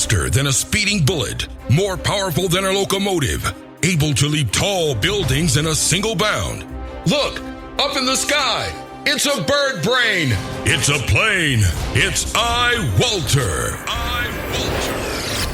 faster than a speeding bullet, more powerful than a locomotive, able to leap tall buildings in a single bound. Look, up in the sky, it's a bird brain, it's a plane, it's iWalter.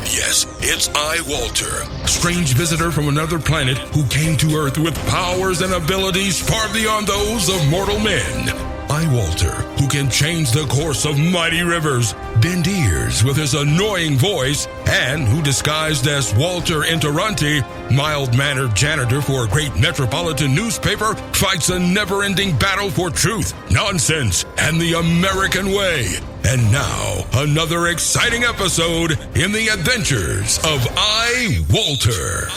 Yes, it's iWalter, strange visitor from another planet who came to Earth with powers and abilities far beyond those of mortal men. iWalter, who can change the course of mighty rivers, bend ears with his annoying voice, and who disguised as Walter Interranti, mild-mannered janitor for a great metropolitan newspaper, fights a never-ending battle for truth, nonsense, and the American way. And now, another exciting episode in the adventures of iWalter.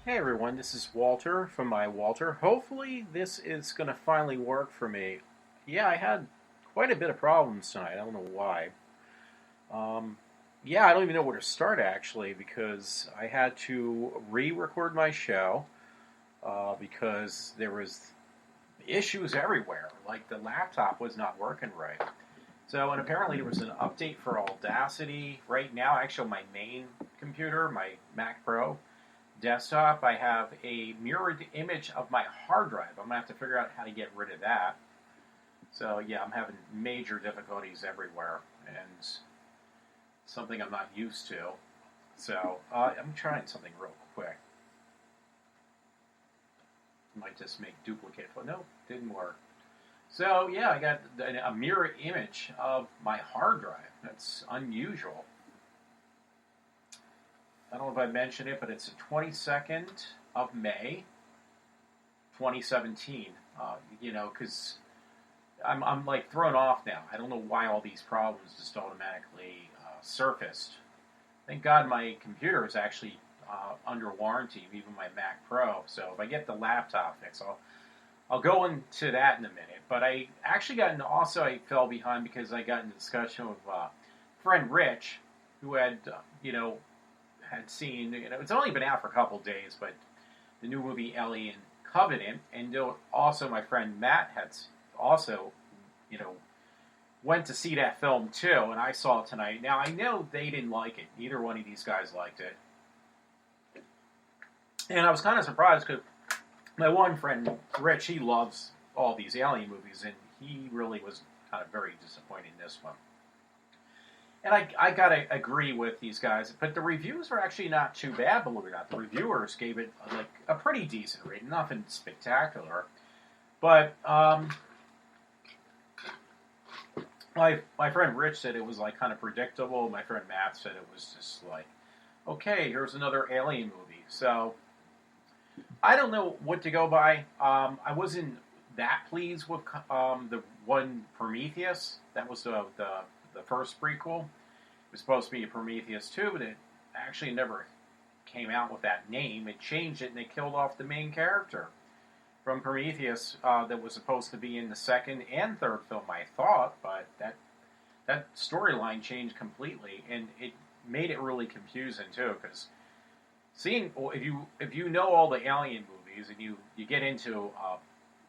Hey everyone, this is Walter from iWalter. Hopefully this is going to finally work for me. Yeah, I had quite a bit of problems tonight. I don't know why. I don't even know where to start actually, because I had to re-record my show because there was issues everywhere. Like the laptop was not working right. So, and apparently there was an update for Audacity. Right now, actually on my main computer, my Mac Pro desktop, I have a mirrored image of my hard drive. I'm going to have to figure out how to get rid of that. So yeah, I'm having major difficulties everywhere, and something I'm not used to. So I'm trying something real quick. Might just make duplicate. Well, no, didn't work. So yeah, I got a mirror image of my hard drive. That's unusual. I don't know if I mentioned it, but it's the 22nd of May, 2017. Because I'm like thrown off now. I don't know why all these problems just automatically surfaced. Thank God my computer is actually under warranty, even my Mac Pro. So if I get the laptop fixed, I'll go into that in a minute. But I actually I fell behind because I got in a discussion with friend Rich, who had seen, it's only been out for a couple days, but the new movie Alien Covenant, and also my friend Matt had also, went to see that film too, and I saw it tonight. Now, I know they didn't like it. Neither one of these guys liked it. And I was kind of surprised because my one friend, Rich, he loves all these Alien movies, and he really was kind of very disappointed in this one. And I got to agree with these guys, but the reviews are actually not too bad, believe it or not. The reviewers gave it like a pretty decent rating, nothing spectacular. But my friend Rich said it was like kind of predictable. My friend Matt said it was just like, okay, here's another Alien movie. So I don't know what to go by. I wasn't that pleased with the one Prometheus. That was the first prequel. It was supposed to be a Prometheus 2, but it actually never came out with that name. It changed it, and they killed off the main character from Prometheus that was supposed to be in the second and third film, I thought, but that storyline changed completely, and it made it really confusing, too, because if you know all the Alien movies, and you get into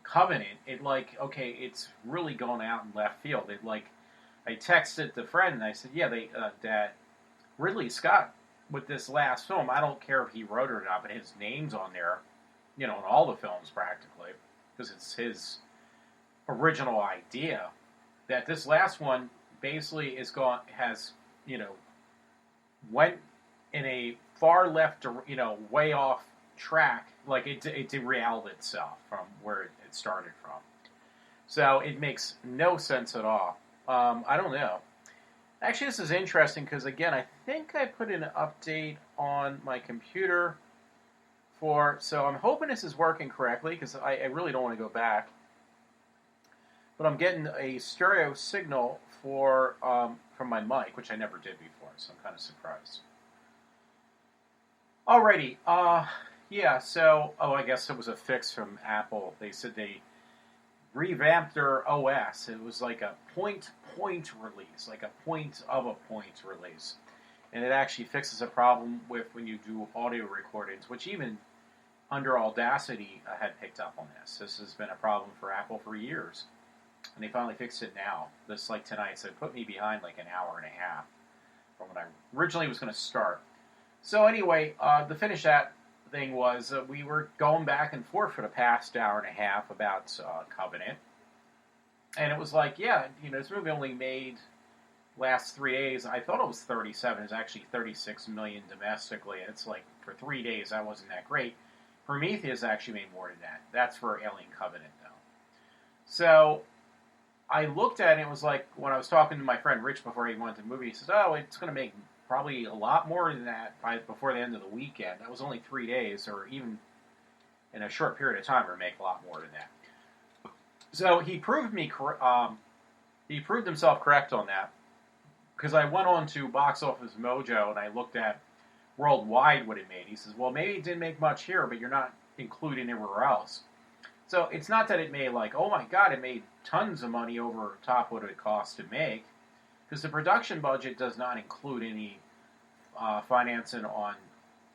Covenant, it's really going out in left field. I texted the friend and I said, that Ridley Scott with this last film, I don't care if he wrote it or not, but his name's on there, in all the films practically, because it's his original idea, that this last one basically went in a far left, way off track, like it derailed itself from where it started from. So it makes no sense at all. I don't know. Actually, this is interesting because, again, I think I put an update on my computer so I'm hoping this is working correctly because I really don't want to go back. But I'm getting a stereo signal from my mic, which I never did before, so I'm kind of surprised. Alrighty, I guess it was a fix from Apple. They said they revamped their OS. It was like a point release, like a point of a point release. And it actually fixes a problem with when you do audio recordings, which even under Audacity had picked up on this. This has been a problem for Apple for years. And they finally fixed it now. Just like tonight, so it put me behind like an hour and a half. from when I originally was going to start. So anyway, the finish that thing was we were going back and forth for the past hour and a half about Covenant. And it was like, yeah, this movie only made last 3 days. I thought it was 37. It was actually 36 million domestically. And it's like, for 3 days, that wasn't that great. Prometheus actually made more than that. That's for Alien Covenant, though. So I looked at it, and it was like, when I was talking to my friend Rich before he went to the movie, he says, oh, it's going to make probably a lot more than that before the end of the weekend. That was only 3 days, or even in a short period of time, it would make a lot more than that. So he proved himself correct on that, because I went on to Box Office Mojo and I looked at worldwide what it made. He says, well, maybe it didn't make much here, but you're not including everywhere else. So it's not that it made like, oh my God, it made tons of money over top what it cost to make, because the production budget does not include any financing on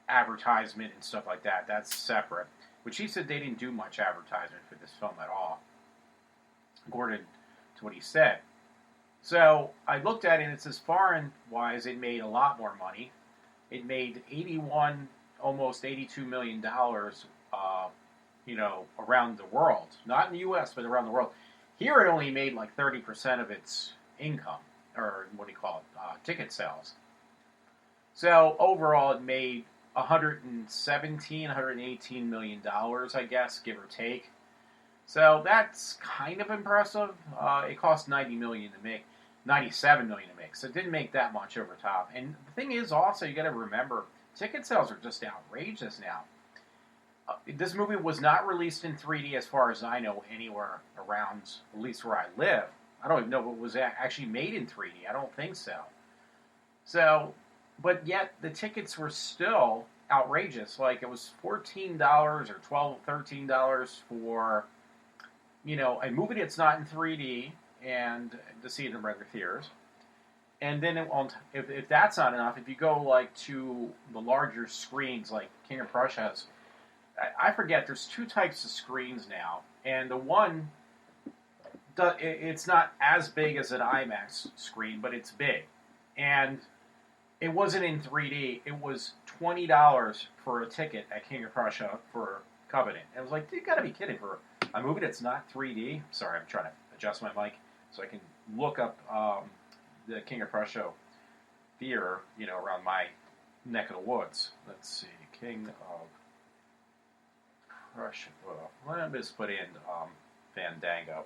advertisement and stuff like that. That's separate. Which he said they didn't do much advertisement for this film at all, according to what he said. So I looked at it, and it says foreign-wise, it made a lot more money. It made almost $82 million, around the world. Not in the U.S., but around the world. Here it only made like 30% of its income, or what do you call it, ticket sales. So overall, it made $118 million, I guess, give or take. So that's kind of impressive. It cost $97 million to make. So it didn't make that much over top. And the thing is, also, you got to remember, ticket sales are just outrageous now. This movie was not released in 3D, as far as I know, anywhere around, at least where I live. I don't even know if it was actually made in 3D. I don't think so. So, but yet the tickets were still outrageous. Like, it was $14 or $12, $13 for, a movie that's not in 3D and to see it in regular theaters. And then if that's not enough, if you go like to the larger screens, like King of Prussia has, I forget, there's 2 types of screens now, and the one, it's not as big as an IMAX screen, but it's big. And it wasn't in 3D. It was $20 for a ticket at King of Prussia for Covenant. And I was like, you got to be kidding, for a movie that's not 3D. Sorry, I'm trying to adjust my mic so I can look up the King of Prussia theater, around my neck of the woods. Let's see, King of Prussia. Well, let me just put in Fandango.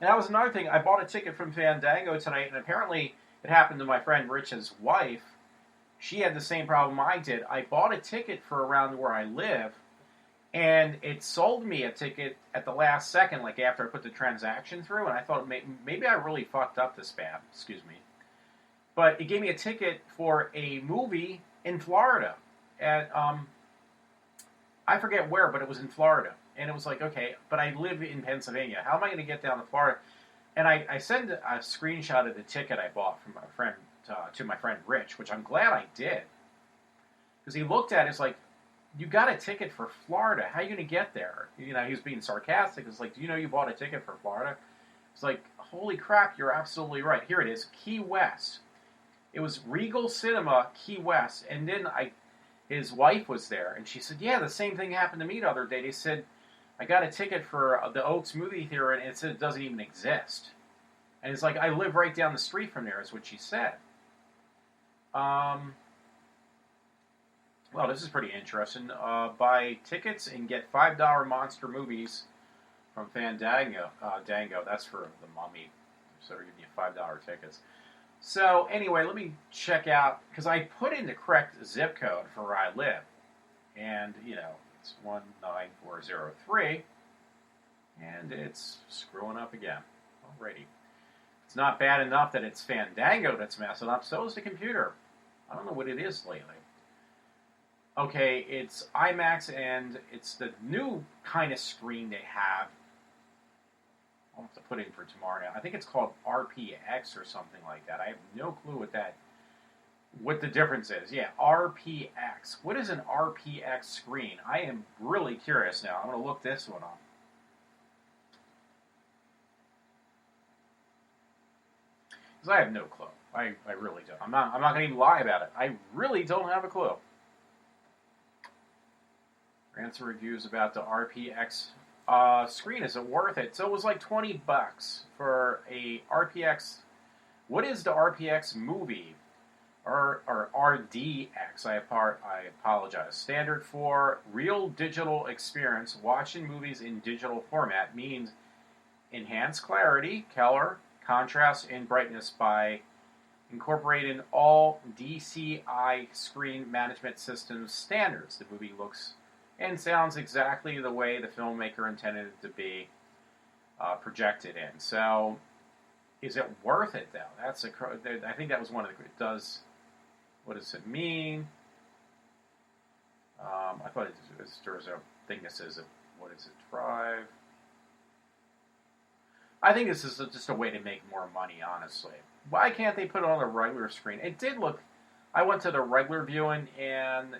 And that was another thing. I bought a ticket from Fandango tonight, and apparently it happened to my friend Rich's wife. She had the same problem I did. I bought a ticket for around where I live, and it sold me a ticket at the last second, like after I put the transaction through, and I thought maybe I really fucked up this bad. Excuse me. But it gave me a ticket for a movie in Florida. At, I forget where, but it was in Florida. And it was like, okay, but I live in Pennsylvania. How am I going to get down to Florida? And I sent a screenshot of the ticket I bought from my friend to my friend Rich, which I'm glad I did. Because he looked at it, it's like, you got a ticket for Florida. How are you going to get there? He was being sarcastic. It's like, do you know you bought a ticket for Florida? It's like, holy crap, you're absolutely right. Here it is, Key West. It was Regal Cinema, Key West. And then his wife was there, and she said, yeah, the same thing happened to me the other day. They said, I got a ticket for the Oaks movie theater, and it said it doesn't even exist. And it's like, I live right down the street from there, is what she said. Well, this is pretty interesting. Buy tickets and get $5 monster movies from Fandango. That's for the Mummy. So they're giving you $5 tickets. So anyway, let me check out, because I put in the correct zip code for where I live. And, it's 19403. And it's screwing up again. Alrighty. It's not bad enough that it's Fandango that's messing up. So is the computer. I don't know what it is lately. Okay, it's IMAX, and it's the new kind of screen they have. I'll have to put it in for tomorrow now. I think it's called RPX or something like that. I have no clue what the difference is. Yeah, RPX. What is an RPX screen? I am really curious now. I'm going to look this one up. Because I have no clue. I really don't. I'm not going to even lie about it. I really don't have a clue. Ransom reviews about the RPX screen. Is it worth it? So it was like $20 for a RPX. What is the RPX movie? Or RDX? I apologize. Standard for Real Digital Experience. Watching movies in digital format means enhanced clarity, color, contrast, and brightness by incorporating all DCI screen management systems standards. The movie looks and sounds exactly the way the filmmaker intended it to be projected in. So, is it worth it though? I think that was one of the. It does. What does it mean? I thought there's a thing that says, what is it, drive? I think this is just a way to make more money, honestly. Why can't they put it on the regular screen? It did look... I went to the regular viewing, and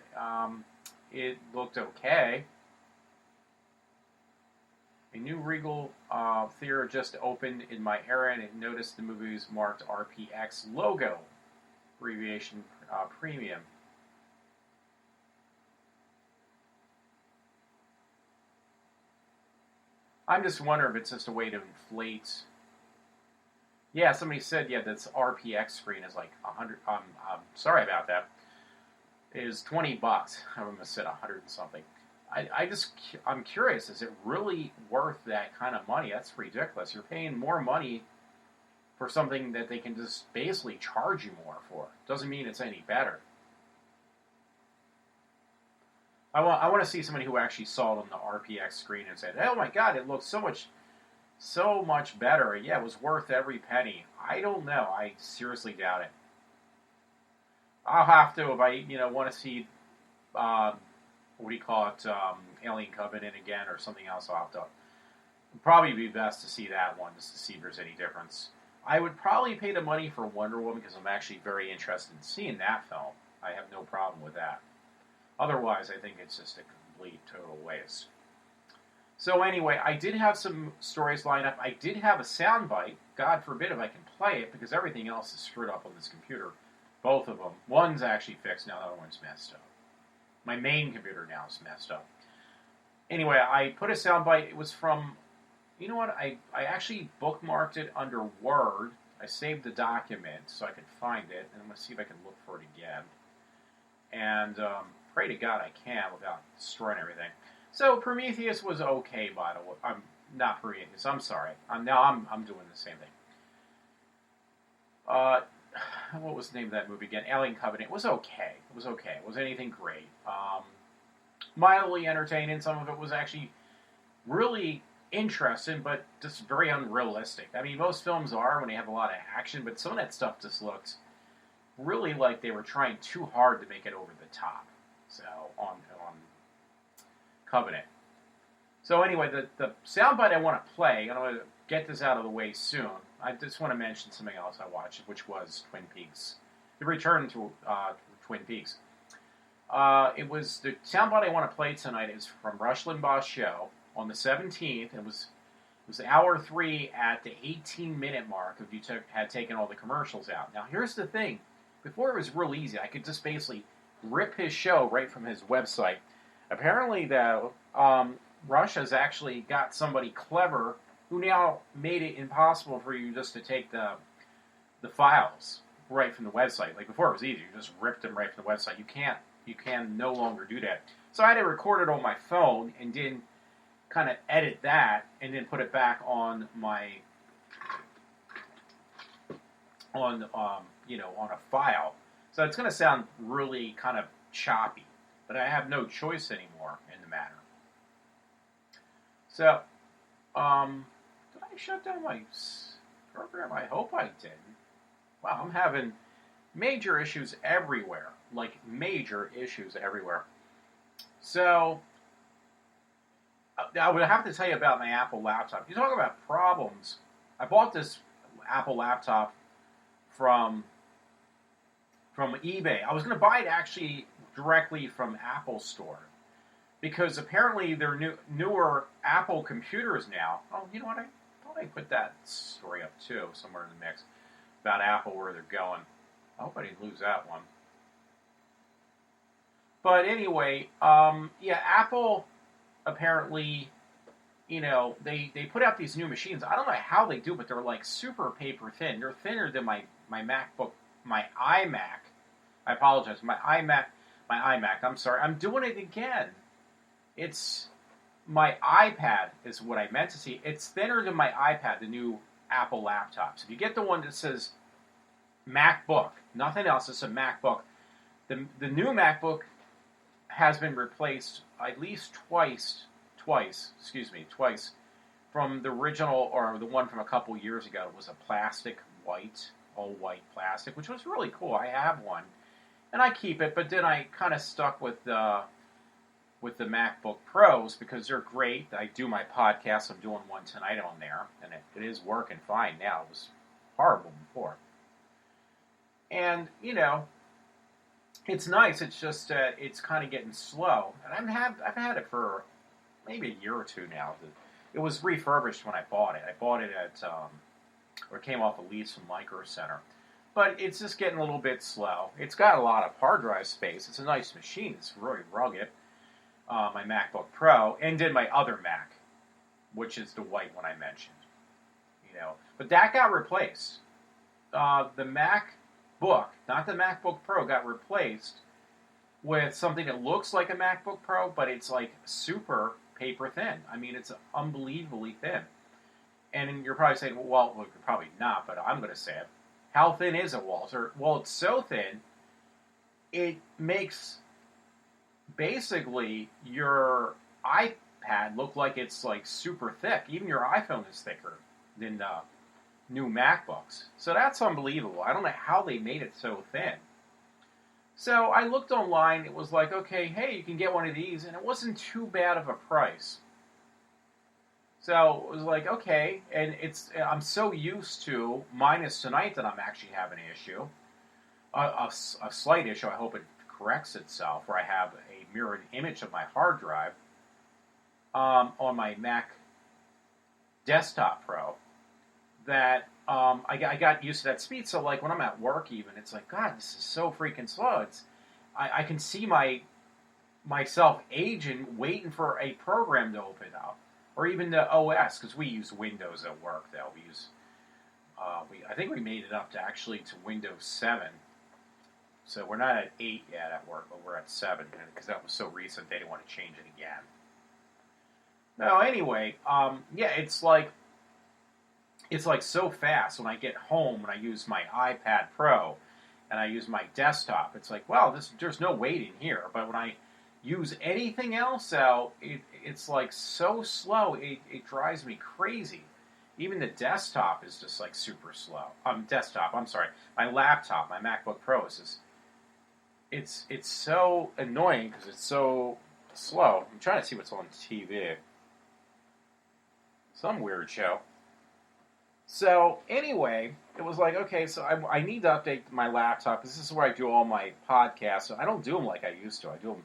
it looked okay. A new Regal theater just opened in my area, and it noticed the movie's marked RPX logo, abbreviation premium. I'm just wondering if it's just a way to inflate. Yeah, somebody said, yeah, this RPX screen is like 100. Sorry about that. It is $20. I almost said 100 and something. I'm curious. Is it really worth that kind of money? That's ridiculous. You're paying more money for something that they can just basically charge you more for. Doesn't mean it's any better. I want to see somebody who actually saw it on the RPX screen and said, "Oh my God, it looks so much better." Yeah, it was worth every penny. I don't know. I seriously doubt it. I'll have to if I want to see what do you call it, Alien Covenant again or something else. I'll have to. It'd probably be best to see that one just to see if there's any difference. I would probably pay the money for Wonder Woman because I'm actually very interested in seeing that film. I have no problem with that. Otherwise, I think it's just a complete, total waste. So anyway, I did have some stories lined up. I did have a soundbite. God forbid if I can play it, because everything else is screwed up on this computer. Both of them. One's actually fixed now, the other one's messed up. My main computer now is messed up. Anyway, I put a soundbite. It was from, you know what, I actually bookmarked it under Word. I saved the document so I could find it, and I'm going to see if I can look for it again. And pray to God I can without destroying everything. So Prometheus was okay, by the way. I'm not Prometheus. I'm sorry. I'm doing the same thing. What was the name of that movie again? Alien Covenant. It was okay. It was okay. It wasn't anything great. Mildly entertaining. Some of it was actually really interesting, but just very unrealistic. I mean, most films are when they have a lot of action, but some of that stuff just looked really like they were trying too hard to make it over the top. So on Covenant. So anyway, the soundbite I want to play, and I'm going to get this out of the way soon. I just want to mention something else I watched, which was Twin Peaks. The return to Twin Peaks. It was the soundbite I want to play tonight is from Rush Limbaugh's show on the 17th. It was hour 3 at the 18-minute mark if you had taken all the commercials out. Now here's the thing. Before it was real easy. I could just basically rip his show right from his website. Apparently, though, Rush has actually got somebody clever who now made it impossible for you just to take the files right from the website. Like before, it was easy; you just ripped them right from the website. You can no longer do that. So I had to record it on my phone and then kind of edit that and then put it back on my on a file. So it's going to sound really kind of choppy, but I have no choice anymore in the matter. So, did I shut down my program? I hope I didn't. Wow, I'm having major issues everywhere. Like, major issues everywhere. So, I would have to tell you about my Apple laptop. You talk about problems. I bought this Apple laptop from eBay. I was going to buy it actually directly from Apple Store because apparently they're newer Apple computers now. Oh, you know what? I thought I put that story up too somewhere in the mix. about Apple, where they're going. I hope I didn't lose that one. But anyway, yeah, Apple apparently, they put out these new machines. I don't know how they do, but they're like super paper thin. They're thinner than my MacBook, my iMac. I apologize, my iMac. I'm sorry, I'm doing it again. It's my iPad is what I meant to see. It's thinner than my iPad, the new Apple laptops. If you get the one that says MacBook, nothing else, it's a MacBook. The new MacBook has been replaced at least twice from the original, or the one from a couple years ago. It was a plastic all white plastic, which was really cool. I have one, and I keep it, but then I kind of stuck with the MacBook Pros because they're great. I do my podcast. I'm doing one tonight on there, and it is working fine now. It was horrible before. And, it's nice. It's just it's kind of getting slow. And I've had it for maybe a year or two now. It was refurbished when I bought it. I bought it or it came off a lease from Micro Center. But it's just getting a little bit slow. It's got a lot of hard drive space. It's a nice machine. It's very rugged. My MacBook Pro, and did my other Mac, which is the white one I mentioned. But that got replaced. The MacBook, not the MacBook Pro, got replaced with something that looks like a MacBook Pro, but it's like super paper thin. I mean, it's unbelievably thin. And you're probably saying, well, you're probably not, but I'm going to say it. How thin is it, Walter? Well, it's so thin, it makes basically your iPad look like it's like super thick. Even your iPhone is thicker than the new MacBooks. So that's unbelievable. I don't know how they made it so thin. So I looked online. It was like, okay, hey, you can get one of these, and it wasn't too bad of a price. So it was like, okay, and I'm so used to, minus tonight, that I'm actually having an issue, a slight issue. I hope it corrects itself, where I have a mirrored image of my hard drive on my Mac Desktop Pro, that I got used to that speed. So like when I'm at work even, it's like, God, this is so freaking slow. I can see myself aging, waiting for a program to open up. Or even the OS, because we use Windows at work, though. We use, I think we made it up to Windows 7. So we're not at 8 yet at work, but we're at 7, because that was so recent, they didn't want to change it again. No, anyway, yeah, it's like so fast when I get home, when I use my iPad Pro, and I use my desktop, it's like, wow, there's no waiting here. But when I use anything else out, it's like so slow, it drives me crazy. Even the desktop is just like super slow. My laptop, my MacBook Pro is just, it's so annoying because it's so slow. I'm trying to see what's on TV. Some weird show. So anyway, it was like, okay, so I need to update my laptop because this is where I do all my podcasts. So I don't do them like I used to. I do them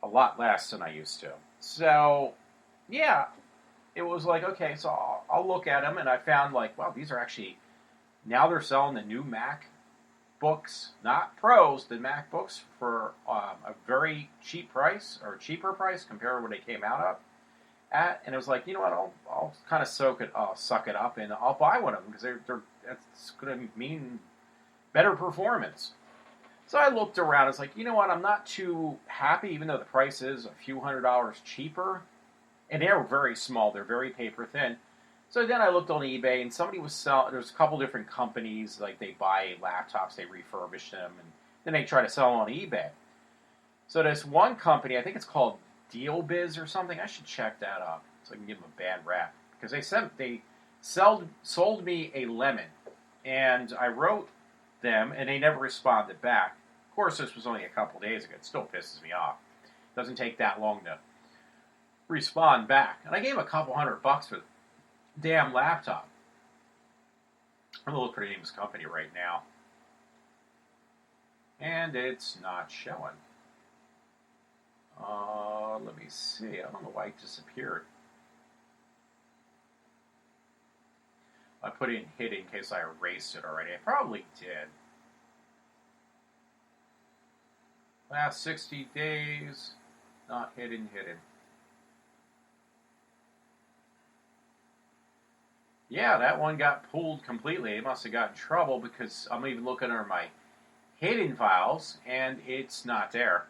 a lot less than I used to. So, yeah, it was like, okay, so I'll look at them, and I found like, wow, these are actually, now they're selling the new MacBooks, not Pros, the MacBooks for a very cheap price, or cheaper price compared to what they came out at. And it was like, you know what, I'll kind of suck it up, and I'll buy one of them, because that's going to mean better performance. So I looked around. It's like, you know what? I'm not too happy, even though the price is a few $100s cheaper. And they're very small. They're very paper thin. So then I looked on eBay, and somebody was selling. There's a couple different companies, like they buy laptops, they refurbish them, and then they try to sell them on eBay. So there's one company, I think it's called DealBiz or something. I should check that up so I can give them a bad rap, because they sold me a lemon, and I wrote them, and they never responded back. Of course, this was only a couple days ago. It still pisses me off. It doesn't take that long to respond back. And I gave him a couple $100 for the damn laptop. I'm going to look for the name of this company right now. And it's not showing. Let me see. I don't know why it disappeared. I put in hidden in case I erased it already. I probably did. Last 60 days, not hidden. Yeah, that one got pulled completely. It must have got in trouble because I'm even looking under my hidden files and it's not there.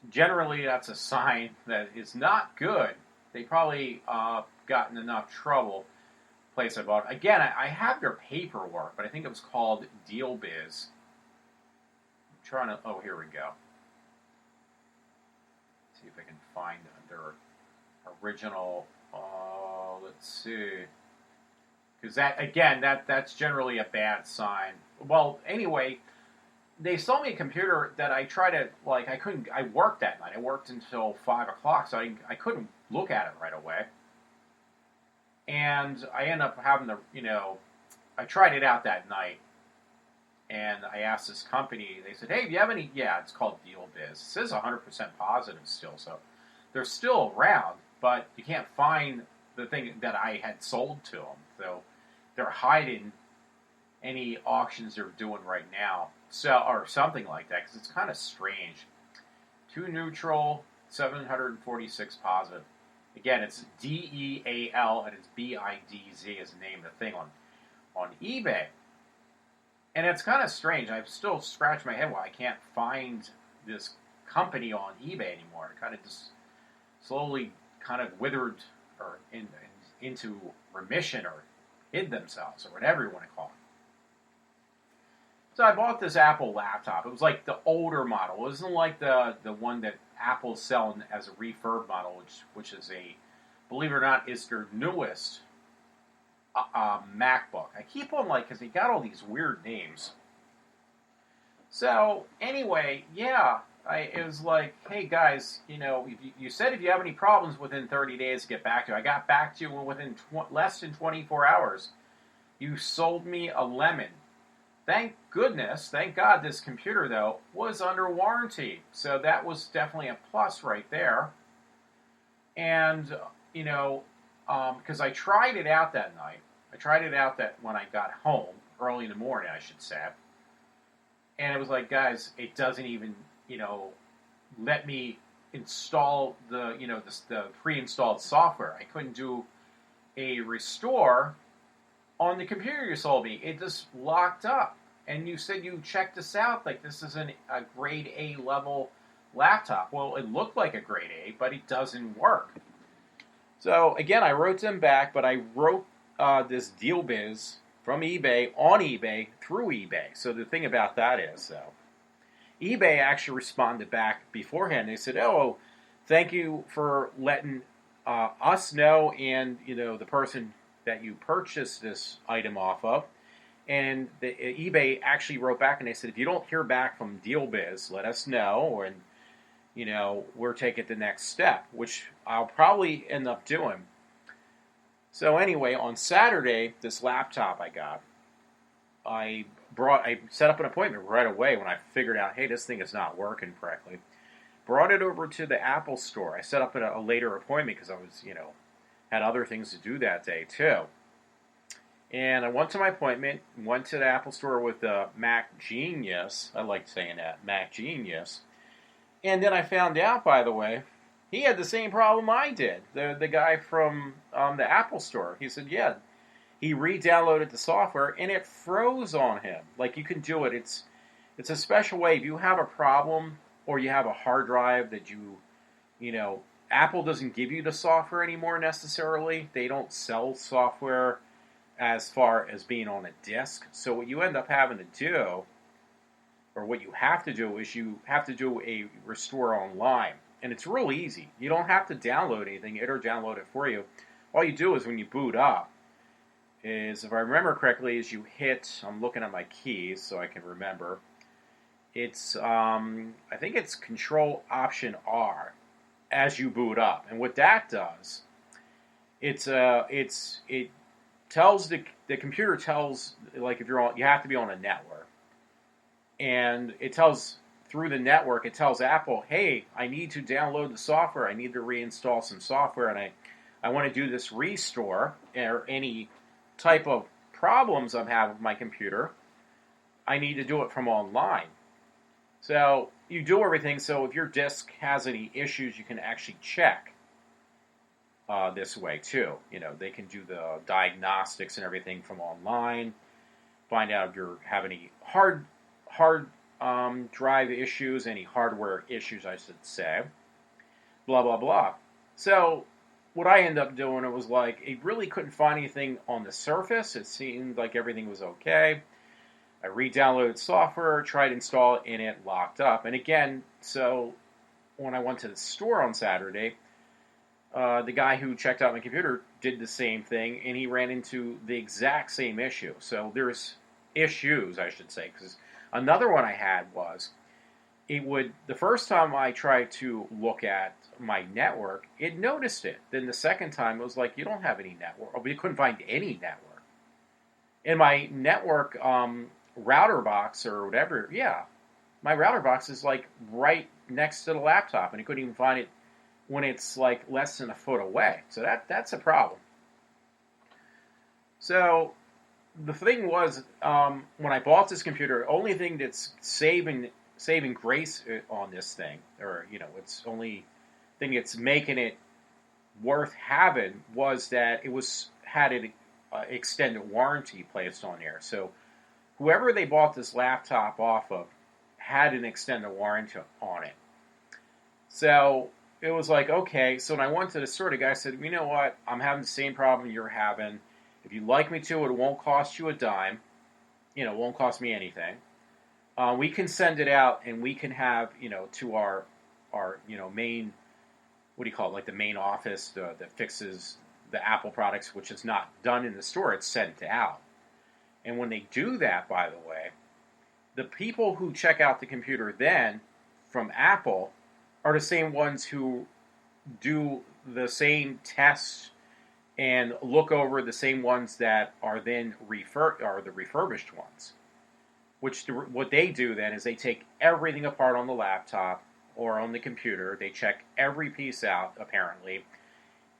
Generally, that's a sign that it's not good. They probably gotten enough trouble. Place I bought. Again, I have their paperwork, but I think it was called Deal Biz. I'm trying to. Oh, here we go. See if I can find their original. Let's see. Because that's generally a bad sign. Well, anyway, they sold me a computer that I tried to I worked that night. I worked until 5 o'clock, so I couldn't look at it right away. And I ended up having to, I tried it out that night, and I asked this company. They said, "Hey, do you have any?" Yeah, it's called Deal Biz. It says 100% positive still, so they're still around, but you can't find the thing that I had sold to them. So they're hiding any auctions they're doing right now, or something like that, because it's kind of strange. 2 neutral, 746 positive. Again, it's DEAL and it's BIDZ is the name of the thing on eBay. And it's kind of strange. I've still scratched my head why I can't find this company on eBay anymore. It kind of just slowly kind of withered or into remission or hid themselves or whatever you want to call it. So I bought this Apple laptop. It was like the older model. It wasn't like the one that Apple's selling as a refurb model, which is believe it or not, is their newest MacBook. I keep on because they got all these weird names. So anyway, yeah, it was like, hey guys, you said if you have any problems within 30 days, get back to you. I got back to you within less than 24 hours. You sold me a lemon. Thank God this computer, though, was under warranty. So that was definitely a plus right there. And, because I tried it out that night. I tried it out when I got home, early in the morning, I should say. And it was like, guys, it doesn't even, let me install the pre-installed software. I couldn't do a restore on the computer you sold me. It just locked up. And you said you checked this out, like this is a grade A level laptop. Well, it looked like a grade A, but it doesn't work. So again, I wrote them back, but I wrote this Deal Biz from eBay on eBay through eBay. So the thing about that is, eBay actually responded back beforehand. They said, "Oh, thank you for letting us know and the person that you purchased this item off of." And eBay actually wrote back and they said, if you don't hear back from Deal Biz, let us know, and we're taking the next step, which I'll probably end up doing. So anyway, on Saturday, this laptop I got, I set up an appointment right away when I figured out, hey, this thing is not working correctly. Brought it over to the Apple store. I set up a later appointment because I was, had other things to do that day too. And I went to my appointment, went to the Apple store with Mac Genius. I like saying that, Mac Genius. And then I found out, by the way, he had the same problem I did. The guy from the Apple store. He said, yeah, he re-downloaded the software and it froze on him. Like you can do it. It's a special way. If you have a problem or you have a hard drive that Apple doesn't give you the software anymore necessarily. They don't sell software as far as being on a disk. So what you end up having to do, or what you have to do, is you have to do a restore online. And it's real easy. You don't have to download anything. It'll download it for you. All you do is when you boot up, is, if I remember correctly, is you hit, I'm looking at my keys so I can remember, it's, I think it's Control-Option-R as you boot up. And what that does, it tells the computer tells, like if you have to be on a network, and it tells through the network, it tells Apple, hey, I need to download the software, I need to reinstall some software, and I want to do this restore or any type of problems I'm having with my computer, I need to do it from online. So you do everything so if your disk has any issues, you can actually check this way too. They can do the diagnostics and everything from online, find out if you have any hard drive issues, any hardware issues, I should say, blah, blah, blah. So what I ended up doing, it was like, it really couldn't find anything on the surface. It seemed like everything was okay. I re-downloaded software, tried to install it, and it locked up. And again, so when I went to the store on Saturday, the guy who checked out my computer did the same thing, and he ran into the exact same issue. So there's issues, I should say, because another one I had was, the first time I tried to look at my network, it noticed it. Then the second time, it was like, you don't have any network. Or we couldn't find any network. In my network router box or whatever, my router box is like right next to the laptop, and I couldn't even find it when it's like less than a foot away. So that's a problem. So the thing was, when I bought this computer, the only thing that's saving grace on this thing, or it's only thing that's making it worth having, was that it had an extended warranty placed on there. So whoever they bought this laptop off of had an extended warranty on it. So it was like, okay. So when I went to the store, the guy said, you know what? I'm having the same problem you're having. If you'd like me to, it won't cost you a dime. It won't cost me anything. We can send it out, and we can have, to our main, what do you call it, like the main office that fixes the Apple products, which is not done in the store. It's sent out. And when they do that, by the way, the people who check out the computer then from Apple are the same ones who do the same tests and look over the same ones that are then the refurbished ones. What they do then is they take everything apart on the laptop or on the computer. They check every piece out, apparently,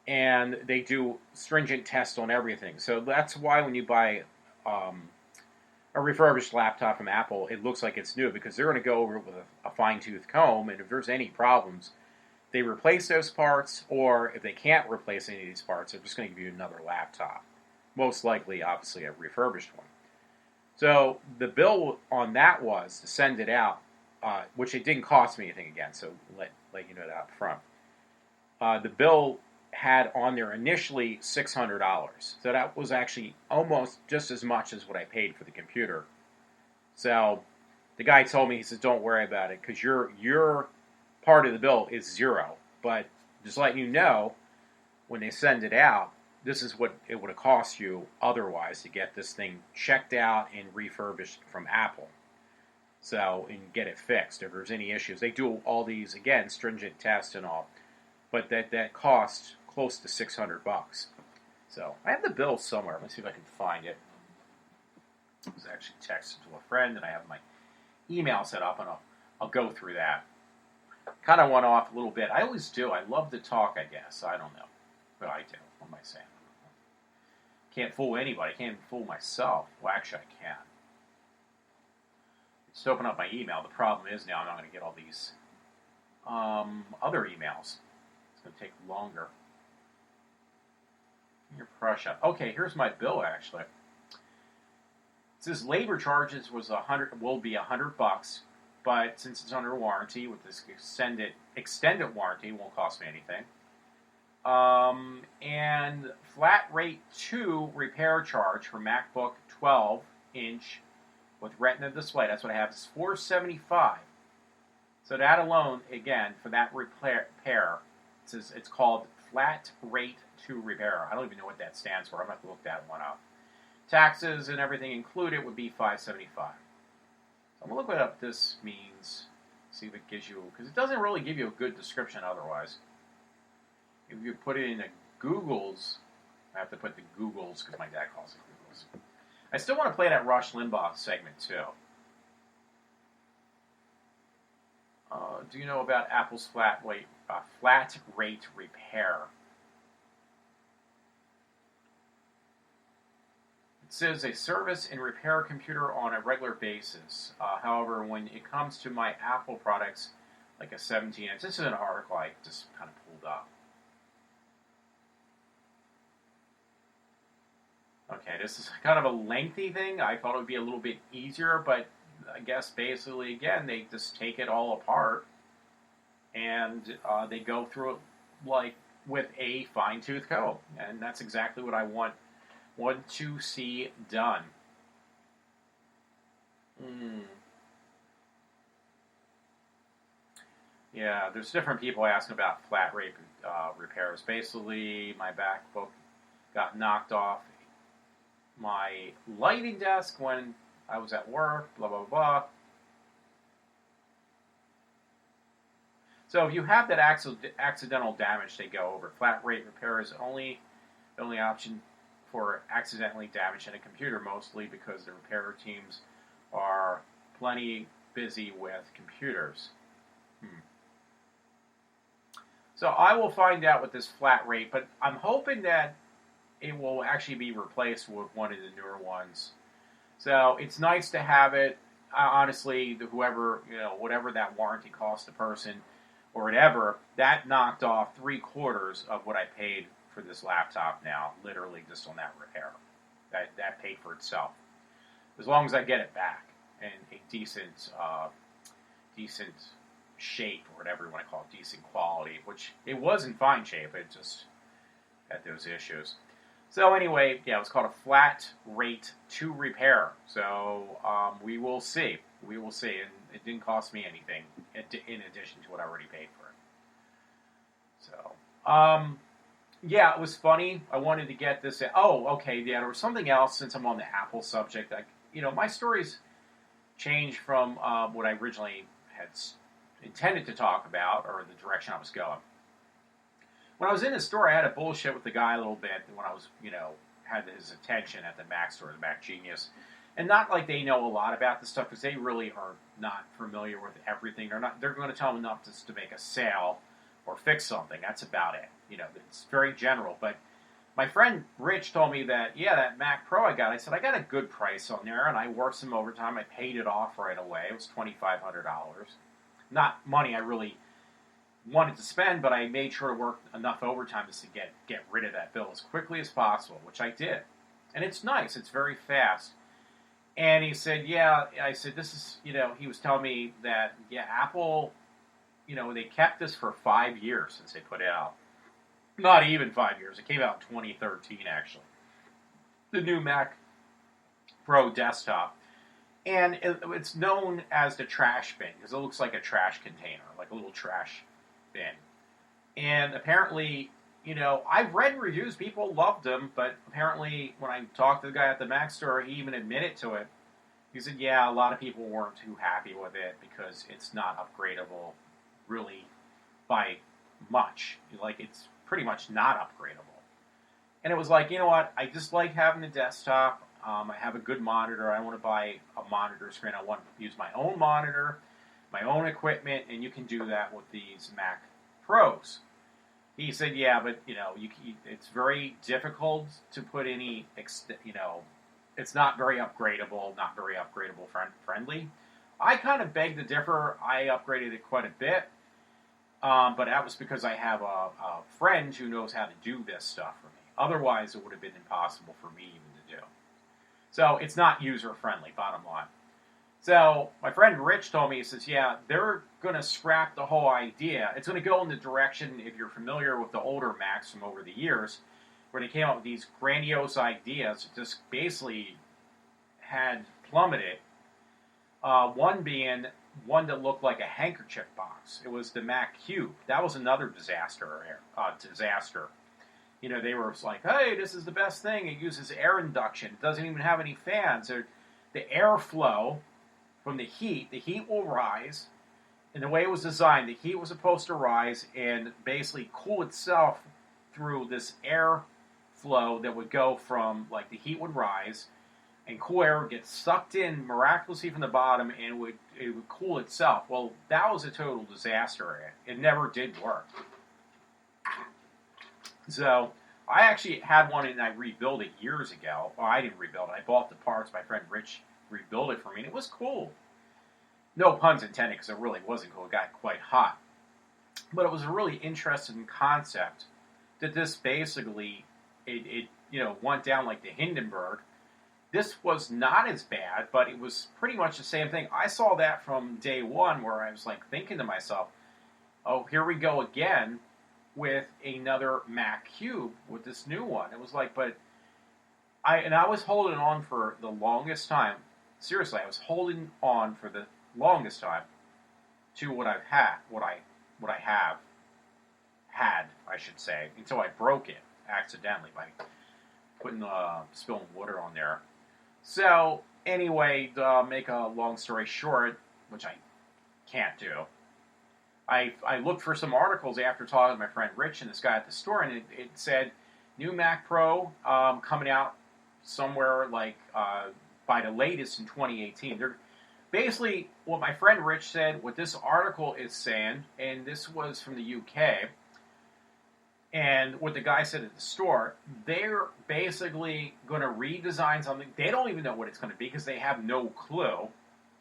and they do stringent tests on everything. So that's why when you buy a refurbished laptop from Apple, it looks like it's new, because they're going to go over it with a fine-tooth comb, and if there's any problems, they replace those parts, or if they can't replace any of these parts, they're just going to give you another laptop. Most likely, obviously, a refurbished one. So the bill on that was to send it out, which it didn't cost me anything again, so let you know that up front. The bill had on there initially $600. So that was actually almost just as much as what I paid for the computer. So the guy told me, he says, don't worry about it, because your part of the bill is zero. But just letting you know, when they send it out, this is what it would have cost you otherwise to get this thing checked out and refurbished from Apple. So, and get it fixed if there's any issues. They do all these, again, stringent tests and all. But that costs close to $600. So I have the bill somewhere. Let's see if I can find it. I was actually texting to a friend, and I have my email set up, and I'll go through that. Kind of went off a little bit. I always do. I love to talk, I guess. I don't know. But I do. What am I saying? Can't fool anybody. Can't even fool myself. Well, actually, I can. Just open up my email. The problem is now I'm not going to get all these other emails. It's going to take longer. Your Prussia. Okay, here's my bill, actually. It says labor charges will be $100, but since it's under warranty, with this extended warranty, it won't cost me anything. And flat rate 2 repair charge for MacBook 12-inch with Retina display. That's what I have. It's $475. So that alone, again, for that repair, it's called flat rate 2 repair. I don't even know what that stands for. I'm going to have to look that one up. Taxes and everything included would be $575. So I'm going to look what up this means. See if it gives you, because it doesn't really give you a good description otherwise. If you put it into Google's, I have to put the Google's because my dad calls it Google's. I still want to play that Rush Limbaugh segment too. Do you know about Apple's flat rate repair? says I service and repair a computer on a regular basis. However, when it comes to my Apple products, like a 17-inch, this is an article I just kind of pulled up. Okay, this is kind of a lengthy thing. I thought it would be a little bit easier, but I guess basically, again, they just take it all apart and they go through it like with a fine-tooth comb, and that's exactly what I want to see done. Yeah, there's different people asking about flat rate repairs. Basically, my MacBook got knocked off my lighting desk when I was at work, blah, blah, blah. So if you have that accidental damage, they go over. Flat rate repair is the only option for accidentally damaging a computer, mostly because the repair teams are plenty busy with computers. So I will find out with this flat rate, but I'm hoping that it will actually be replaced with one of the newer ones. So it's nice to have it. Honestly, whatever that warranty cost the person or whatever, that knocked off 3/4 of what I paid for this laptop now, literally just on that repair. That paid for itself. As long as I get it back in a decent shape, or whatever you want to call it, decent quality, which it was in fine shape. It just had those issues. So anyway, yeah, it was called a flat rate to repair. So we will see. We will see. And it didn't cost me anything in addition to what I already paid for it. So, yeah, it was funny. I wanted to get this. Oh, okay, yeah, there was something else since I'm on the Apple subject. My stories changed from what I originally had intended to talk about, or the direction I was going. When I was in the store, I had to bullshit with the guy a little bit when I was, had his attention at the Mac store, the Mac Genius. And not like they know a lot about this stuff, because they really are not familiar with everything. They're going to tell them enough just to make a sale or fix something. That's about it. It's very general. But my friend Rich told me that, that Mac Pro I got, I said, I got a good price on there, and I worked some overtime. I paid it off right away. It was $2,500. Not money I really wanted to spend, but I made sure to work enough overtime just to get rid of that bill as quickly as possible, which I did. And it's nice. It's very fast. And he said, I said, this is, he was telling me that, Apple, they kept this for 5 years since they put it out. Not even 5 years. It came out in 2013, actually. The new Mac Pro desktop. And it's known as the trash bin, because it looks like a trash container, like a little trash bin. And apparently, I've read reviews, people loved them, but apparently when I talked to the guy at the Mac store, he even admitted to it. He said, a lot of people weren't too happy with it because it's not upgradable really by much. Like, it's pretty much not upgradable. And it was like, what, I just like having the desktop. I have a good monitor. I don't want to buy a monitor screen. I want to use my own monitor, my own equipment, and you can do that with these Mac Pros. He said, but, it's very difficult to put any, it's not very upgradable, friendly. I kind of beg to differ. I upgraded it quite a bit, but that was because I have a friend who knows how to do this stuff for me. Otherwise, it would have been impossible for me even to do. So it's not user-friendly, bottom line. So my friend Rich told me, he says, they're going to scrap the whole idea. It's going to go in the direction, if you're familiar with the older Macs from over the years, where they came up with these grandiose ideas that just basically had plummeted. One being one that looked like a handkerchief box. It was the Mac Cube. That was another disaster. They were like, hey, this is the best thing. It uses air induction. It doesn't even have any fans. The airflow from the heat will rise. And the way it was designed, the heat was supposed to rise and basically cool itself through this air flow that would go from, like, the heat would rise and cool air would get sucked in miraculously from the bottom and it would cool itself. Well, that was a total disaster. It never did work. So I actually had one and I rebuilt it years ago. Well, I didn't rebuild it. I bought the parts. My friend Rich rebuilt it for me, and it was cool. No puns intended, because it really wasn't cool. It got quite hot. But it was a really interesting concept that this basically, it went down like the Hindenburg. This was not as bad, but it was pretty much the same thing. I saw that from day one, where I was like thinking to myself, oh, here we go again with another Mac Cube with this new one. It was like, but I was holding on for the longest time. Seriously, I was holding on for the longest time to what I've had, what I have had, I should say, until I broke it accidentally by putting spilling water on there. So anyway, to make a long story short, which I can't do, I looked for some articles after talking to my friend Rich and this guy at the store, and it said new Mac Pro coming out somewhere like by the latest in 2018. They're basically what my friend Rich said, what this article is saying, and this was from the UK, and what the guy said at the store, they're basically going to redesign something. They don't even know what it's going to be because they have no clue,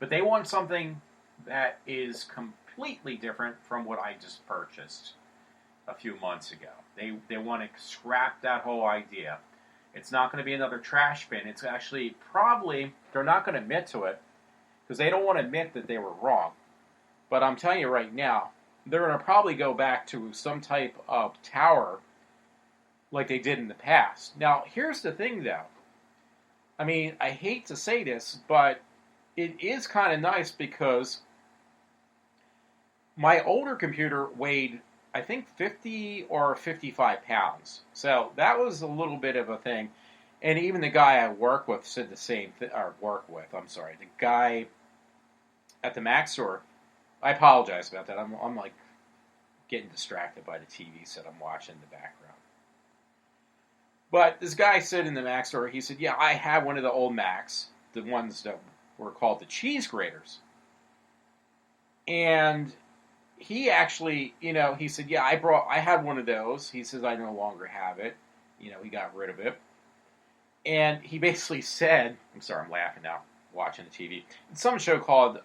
but they want something that is completely different from what I just purchased a few months ago. They want to scrap that whole idea. It's not going to be another trash bin. It's actually probably, they're not going to admit to it because they don't want to admit that they were wrong. But I'm telling you right now, they're going to probably go back to some type of tower like they did in the past. Now, here's the thing, though. I mean, I hate to say this, but it is kind of nice because my older computer weighed, I think, 50 or 55 pounds. So that was a little bit of a thing. And even the guy I work with said the same thing, the guy at the Mac store, I apologize about that. I'm like getting distracted by the TV set I'm watching in the background. But this guy said in the Mac store, he said, yeah, I have one of the old Macs, the ones that were called the cheese graters. And he actually, he said, yeah, I had one of those. He says, I no longer have it. He got rid of it. And he basically said, I'm sorry, I'm laughing now, watching the TV. It's some show called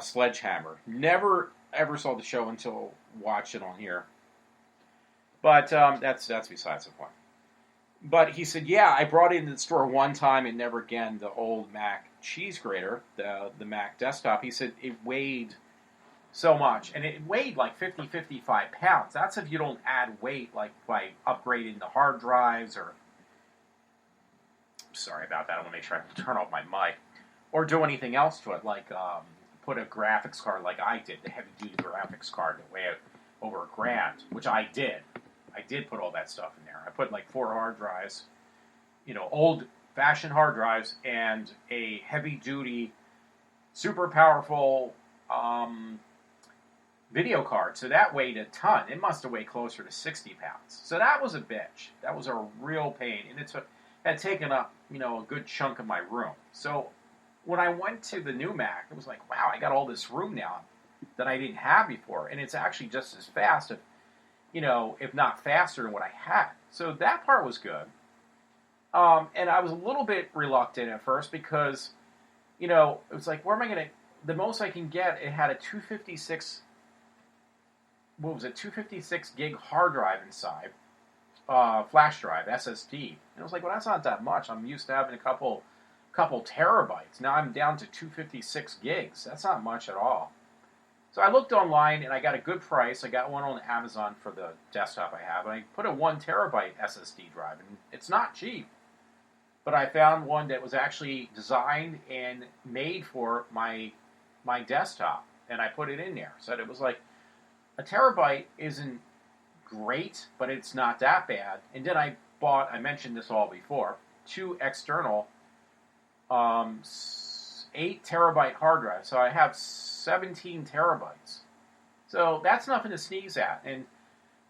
Sledgehammer. Never ever saw the show until watched it on here. But that's besides the point. But he said, yeah, I brought it into the store one time and never again. The old Mac cheese grater, the Mac desktop, he said it weighed so much. And it weighed like 50, 55 pounds. That's if you don't add weight, like by upgrading the hard drives or... Sorry about that. I want to make sure I turn off my mic. Or do anything else to it, like put a graphics card like I did, the heavy-duty graphics card that weighed over $1,000, which I did. I did put all that stuff in there. I put like 4 hard drives, old-fashioned hard drives, and a heavy-duty, super powerful video card. So that weighed a ton. It must have weighed closer to 60 pounds. So that was a bitch. That was a real pain, and it had taken up, a good chunk of my room. So when I went to the new Mac, it was like, wow, I got all this room now that I didn't have before, and it's actually just as fast, if not faster than what I had. So that part was good. And I was a little bit reluctant at first because, it was like, where am I going to... The most I can get, it had a 256 gig hard drive inside, flash drive, SSD. And I was like, well, that's not that much. I'm used to having a couple terabytes. Now I'm down to 256 gigs. That's not much at all. So I looked online and I got a good price. I got one on Amazon for the desktop I have. And I put a 1 terabyte SSD drive, and it's not cheap. But I found one that was actually designed and made for my desktop, and I put it in there. So it was like, a terabyte isn't great, but it's not that bad. And then I mentioned this all before, 2 external 8 terabyte hard drives. So I have 17 terabytes. So that's nothing to sneeze at. And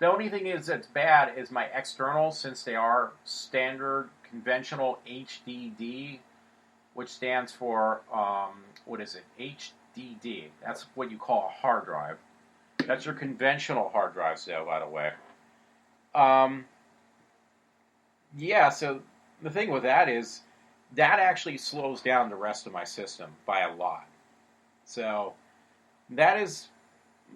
the only thing that's bad is my externals, since they are standard conventional HDD, which stands for, HDD. That's what you call a hard drive. That's your conventional hard drives, though, by the way. um, yeah, so the thing with that is that actually slows down the rest of my system by a lot. So that is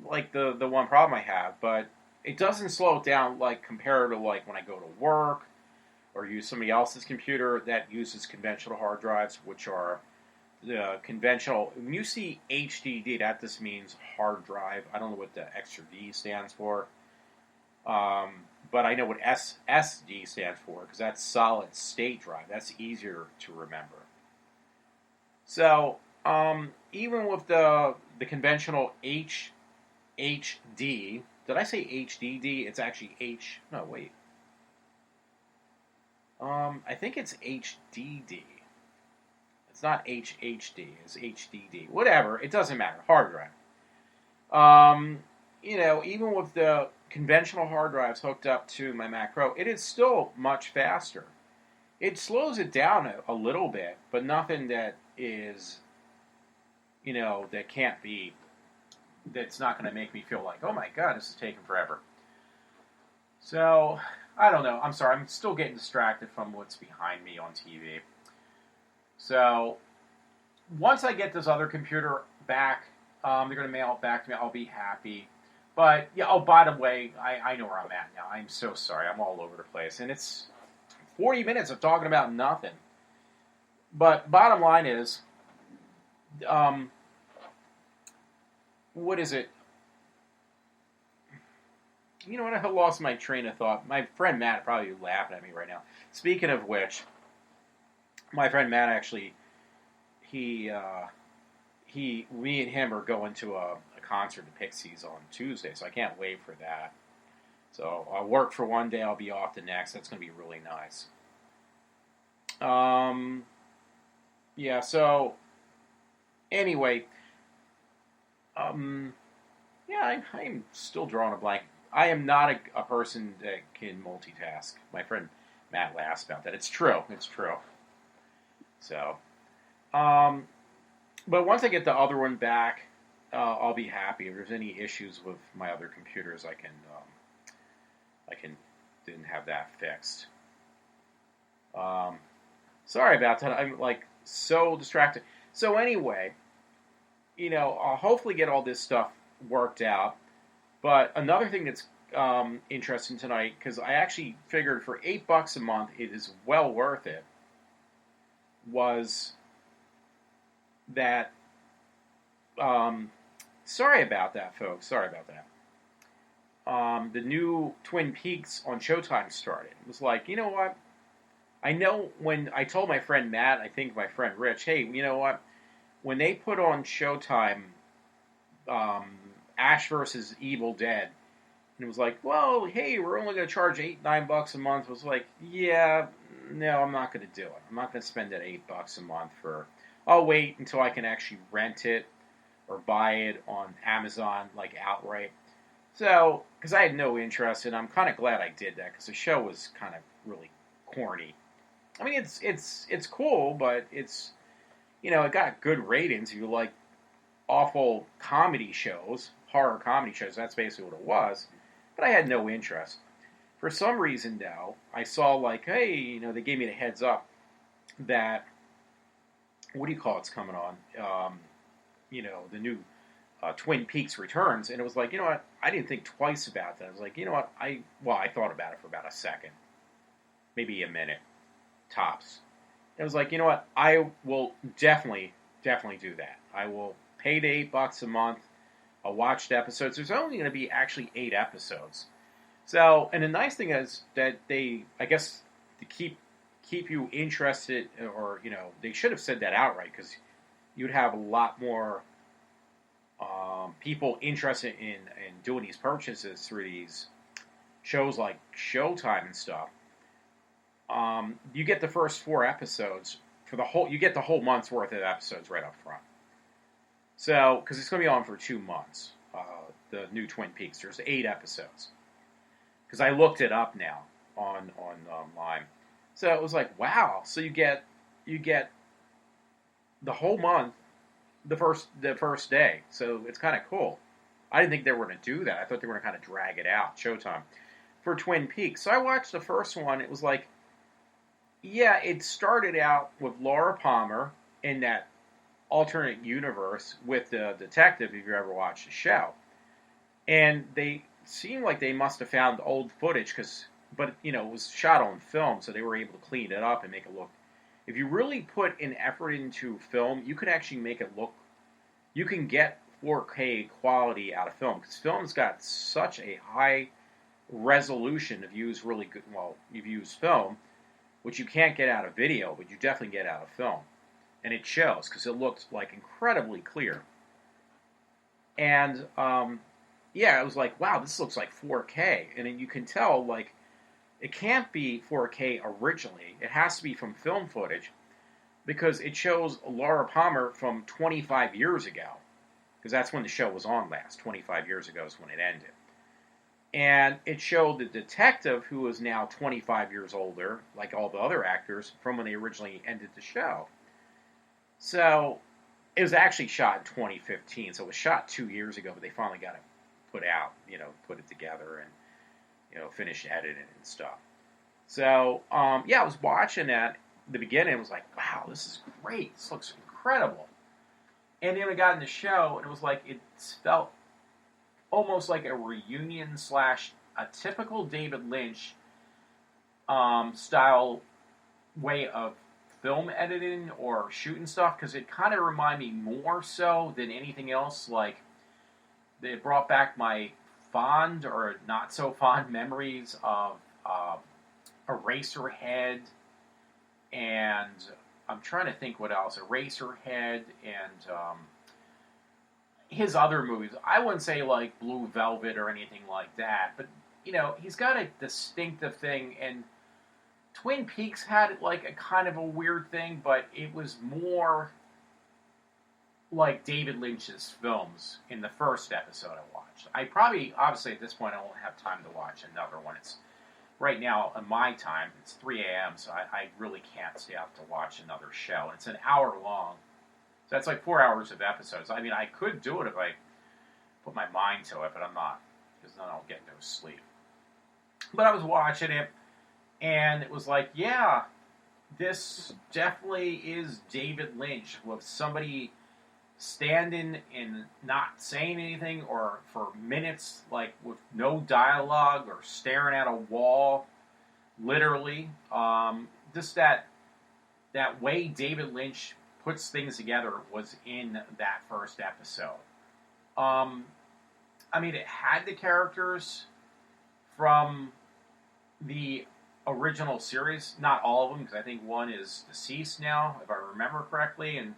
like the one problem I have, but it doesn't slow it down like compared to like when I go to work or use somebody else's computer that uses conventional hard drives, which are the conventional. When you see HDD, that just means hard drive. I don't know what the extra D stands for, but I know what SSD stands for because that's solid state drive. That's easier to remember. So even with the conventional HD, did I say HDD? It's actually H. No, wait. I think it's HDD. It's not HHD. It's HDD. Whatever. It doesn't matter. Hard drive. Even with the conventional hard drives hooked up to my Mac Pro, it is still much faster. It slows it down a little bit, but nothing that is, that can't be, that's not going to make me feel like, oh my God, this is taking forever. So, I don't know. I'm sorry. I'm still getting distracted from what's behind me on TV. So, once I get this other computer back, they're going to mail it back to me. I'll be happy. But, yeah, oh, by the way, I know where I'm at now. I'm so sorry. I'm all over the place. And it's 40 minutes of talking about nothing. But bottom line is, what is it? You know what? I lost my train of thought. My friend Matt probably laughing at me right now. Speaking of which, my friend Matt actually, me and him are going to a concert at Pixies on Tuesday, so I can't wait for that. So I'll work for one day, I'll be off the next. That's going to be really nice. Yeah. So anyway, yeah, I'm still drawing a blank. I am not a person that can multitask. My friend Matt laughs about that. It's true. It's true. So, but once I get the other one back, I'll be happy. If there's any issues with my other computers, I can didn't have that fixed. Sorry about that. I'm like so distracted. So anyway, I'll hopefully get all this stuff worked out. But another thing that's interesting tonight, because I actually figured for $8 a month, it is well worth it, was that, sorry about that, folks, sorry about that. The new Twin Peaks on Showtime started. It was like, you know what? I know when I told my friend Matt, I think my friend Rich, hey, you know what? When they put on Showtime, Ash versus Evil Dead, and it was like, well, hey, we're only going to charge $8-9 a month. It was like, yeah, no, I'm not going to do it. I'm not going to spend that $8 a month for. I'll wait until I can actually rent it or buy it on Amazon, like outright. So, because I had no interest, and I'm kind of glad I did that because the show was kind of really corny. I mean, it's cool, but it's it got good ratings. If you like awful comedy shows, horror comedy shows, that's basically what it was. But I had no interest. For some reason, though, I saw like, hey, they gave me the heads up that, what do you call it's coming on? The new Twin Peaks Returns, and it was like, you know what? I didn't think twice about that. I was like, you know what? I thought about it for about a second, maybe a minute, tops. It was like, you know what? I will definitely do that. I will pay the $8 a month. I'll watch the episodes. There's only going to be actually 8 episodes. So, and the nice thing is that they, I guess, to keep you interested, or they should have said that outright, because you'd have a lot more people interested in doing these purchases through these shows like Showtime and stuff. You get the first 4 episodes for the whole. You get the whole month's worth of episodes right up front. So, because it's going to be on for 2 months, the new Twin Peaks. There's 8 episodes. Because I looked it up now on online. So it was like, wow. So you get the whole month, the first day. So it's kind of cool. I didn't think they were going to do that. I thought they were going to kind of drag it out. Showtime. for Twin Peaks. So I watched the first one. It was like, yeah, it started out with Laura Palmer in that alternate universe with the detective, if you ever watched the show. And they seemed like they must have found old footage, but it was shot on film, so they were able to clean it up and make it look. If you really put an effort into film, you can actually make it look. You can get 4K quality out of film, because film's got such a high resolution. If you use really good, you've used film, which you can't get out of video, but you definitely get out of film. And it shows, because it looks like incredibly clear. And, it was like, wow, this looks like 4K. And then you can tell, like, it can't be 4K originally. It has to be from film footage, because it shows Laura Palmer from 25 years ago. Because that's when the show was on last. 25 years ago is when it ended. And it showed the detective, who is now 25 years older, like all the other actors, from when they originally ended the show. So, it was actually shot in 2015. So it was shot 2 years ago, but they finally got it put out, put it together and, finish editing and stuff. So, I was watching that at the beginning. It was like, wow, this is great. This looks incredible. And then we got in the show, and it was like, it felt almost like a reunion / a typical David Lynch style way of film editing or shooting stuff, because it kind of reminded me more so than anything else. Like, they brought back my fond or not so fond memories of Eraserhead, and I'm trying to think what else. Eraserhead and his other movies. I wouldn't say like Blue Velvet or anything like that, but he's got a distinctive thing, and Twin Peaks had like a kind of a weird thing, but it was more like David Lynch's films in the first episode I watched. Obviously at this point I won't have time to watch another one. It's right now in my time, it's 3 a.m., so I really can't stay up to watch another show. It's an hour long, so that's like 4 hours of episodes. I mean, I could do it if I put my mind to it, but I'm not, because then I'll get no sleep. But I was watching it, and it was like, yeah, this definitely is David Lynch, with somebody standing and not saying anything, or for minutes, like with no dialogue, or staring at a wall, literally. Just that way David Lynch puts things together was in that first episode. I mean, it had the characters from the original series, not all of them, because I think one is deceased now, if I remember correctly, and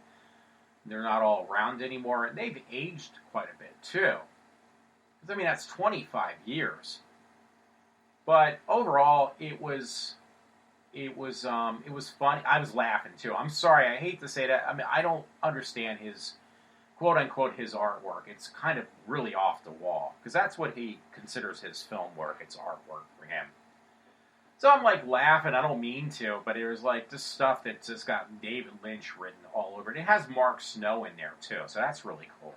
they're not all around anymore, and they've aged quite a bit too. I mean, that's 25 years. But overall, it was funny. I was laughing too. I'm sorry, I hate to say that. I mean, I don't understand his quote unquote his artwork. It's kind of really off the wall, because that's what he considers his film work. It's artwork for him. So I'm like laughing. I don't mean to, but it was like this stuff that just got David Lynch written all over it. It has Mark Snow in there too, so that's really cool.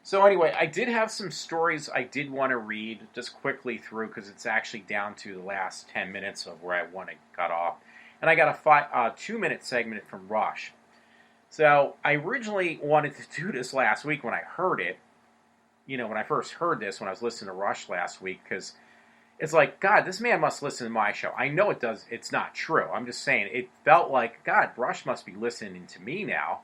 So anyway, I did have some stories I did want to read just quickly through, because it's actually down to the last 10 minutes of where I want to cut off. And I got a 2-minute segment from Rush. So I originally wanted to do this last week when I heard it. When I first heard this, when I was listening to Rush last week, because it's like, God, this man must listen to my show. I know it does. It's not true. I'm just saying, it felt like, God, Rush must be listening to me now,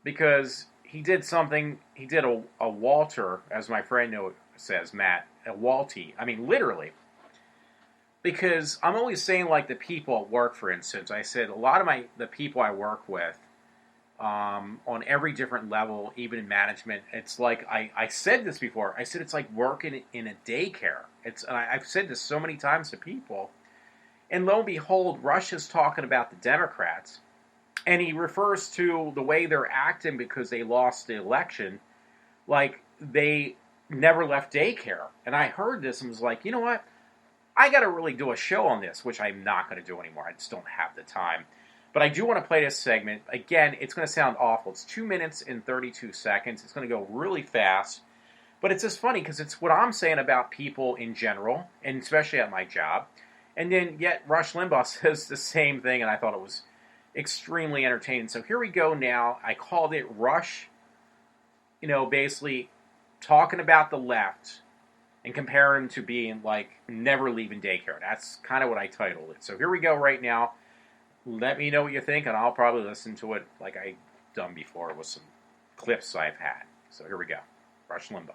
because he did something. He did a Walter, as my friend says, Matt, a Walty. I mean, literally. Because I'm always saying, like, the people at work, for instance. I said a lot of the people I work with, on every different level, even in management, it's like, I said this before. I said it's like working in a daycare. I've said this so many times to people. And lo and behold, Rush is talking about the Democrats. And he refers to the way they're acting because they lost the election, like they never left daycare. And I heard this and was like, you know what? I got to really do a show on this, which I'm not going to do anymore. I just don't have the time. But I do want to play this segment. Again, it's going to sound awful. It's 2 minutes and 32 seconds. It's going to go really fast. But it's just funny because it's what I'm saying about people in general, and especially at my job. And then yet Rush Limbaugh says the same thing, and I thought it was extremely entertaining. So here we go now. I called it Rush, basically talking about the left and comparing him to being like never leaving daycare. That's kind of what I titled it. So here we go right now. Let me know what you think, and I'll probably listen to it like I've done before with some clips I've had. So here we go. Rush Limbaugh.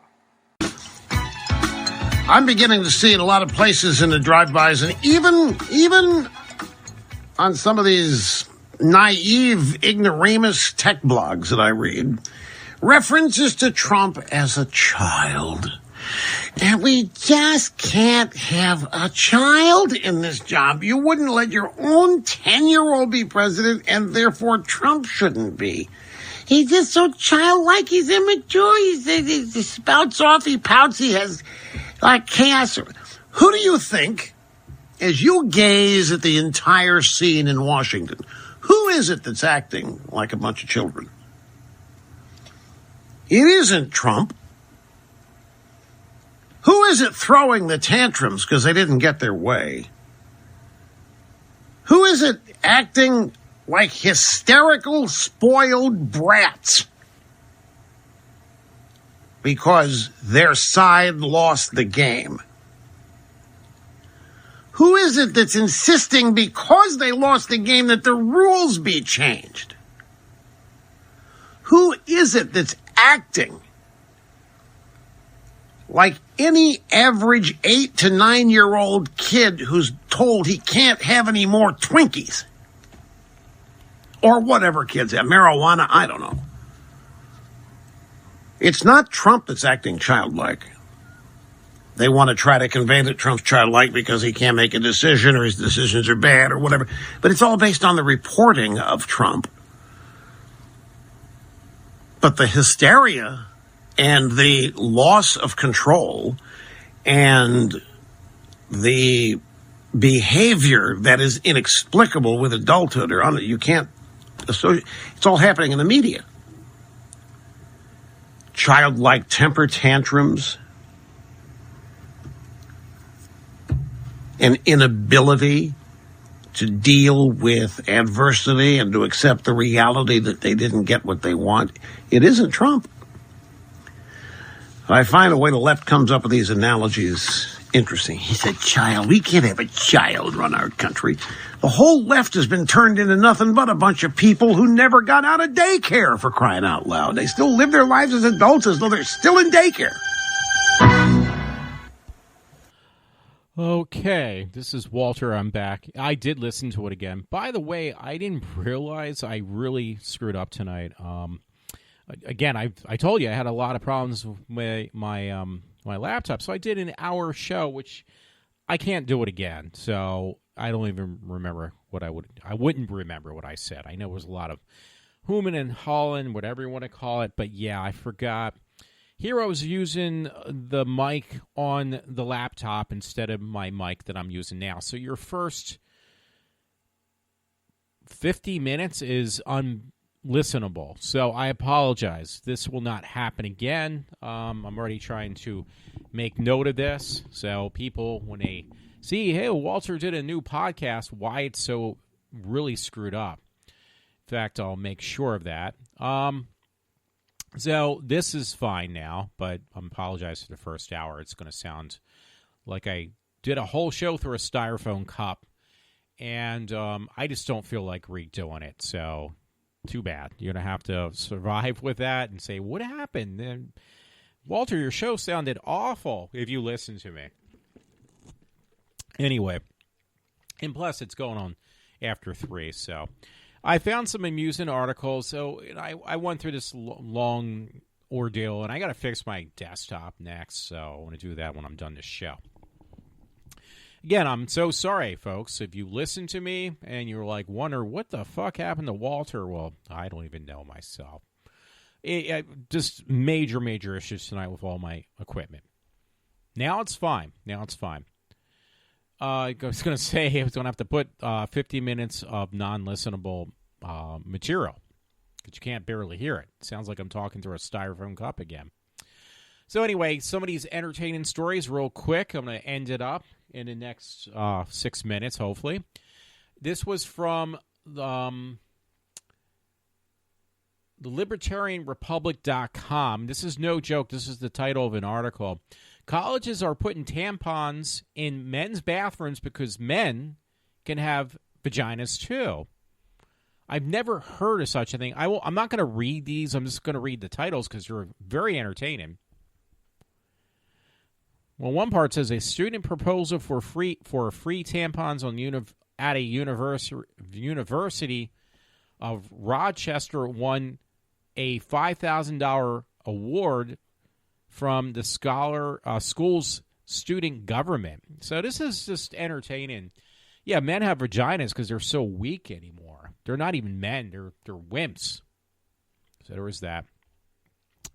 I'm beginning to see in a lot of places in the drive-bys, and even on some of these naive, ignoramus tech blogs that I read, references to Trump as a child. And we just can't have a child in this job. You wouldn't let your own 10-year-old be president, and therefore Trump shouldn't be. He's just so childlike. He's immature. He spouts off. He pouts. He has like chaos. Who do you think, as you gaze at the entire scene in Washington, who is it that's acting like a bunch of children? It isn't Trump. Who is it throwing the tantrums because they didn't get their way? Who is it acting like hysterical, spoiled brats because their side lost the game? Who is it that's insisting because they lost the game that the rules be changed? Who is it that's acting like any average 8 to 9-year-old kid who's told he can't have any more Twinkies? Or whatever kids have, marijuana, I don't know. It's not Trump that's acting childlike. They want to try to convey that Trump's childlike because he can't make a decision or his decisions are bad or whatever. But it's all based on the reporting of Trump. But the hysteria and the loss of control and the behavior that is inexplicable with adulthood you can't associate. It's all happening in the media. Childlike temper tantrums, an inability to deal with adversity and to accept the reality that they didn't get what they want. It isn't Trump. I find the way the left comes up with these analogies interesting. He said, child. We can't have a child run our country. The whole left has been turned into nothing but a bunch of people who never got out of daycare, for crying out loud. They still live their lives as adults as though they're still in daycare. Okay, this is Walter. I'm back. I did listen to it again. By the way, I didn't realize I really screwed up tonight. Again, I told you I had a lot of problems with my laptop, so I did an hour show, which I can't do it again. So I don't even remember I wouldn't remember what I said. I know it was a lot of Hooman and Holland, whatever you want to call it, but yeah, I forgot. Here I was using the mic on the laptop instead of my mic that I'm using now. So your first 50 minutes is unlistenable. So I apologize. This will not happen again. I'm already trying to make note of this. So people, when they see, hey, Walter did a new podcast, why it's so really screwed up. In fact, I'll make sure of that. So this is fine now, but I apologize for the first hour. It's going to sound like I did a whole show through a styrofoam cup, and I just don't feel like redoing it. So too bad. You're going to have to survive with that and say, what happened? And Walter, your show sounded awful if you listen to me. Anyway, and plus it's going on after 3, so I found some amusing articles. So I went through this long ordeal, and I got to fix my desktop next, so I want to do that when I'm done this show. Again, I'm so sorry, folks. If you listen to me and you're like, wonder what the fuck happened to Walter, well, I don't even know myself. Just major issues tonight with all my equipment. Now it's fine. I was going to say I was going to have to put 50 minutes of non-listenable material because you can't barely hear it. It sounds like I'm talking through a styrofoam cup again. So anyway, some of these entertaining stories real quick. I'm going to end it up in the next 6 minutes, hopefully. This was from the libertarianrepublic.com. This is no joke. This is the title of an article. Colleges are putting tampons in men's bathrooms because men can have vaginas too. I've never heard of such a thing. I'm not going to read these. I'm just going to read the titles because they're very entertaining. Well, one part says a student proposal for free tampons at a university of Rochester won a $5,000 award from the school's student government. So this is just entertaining. Yeah, men have vaginas because they're so weak anymore. They're not even men. They're wimps. So there was that.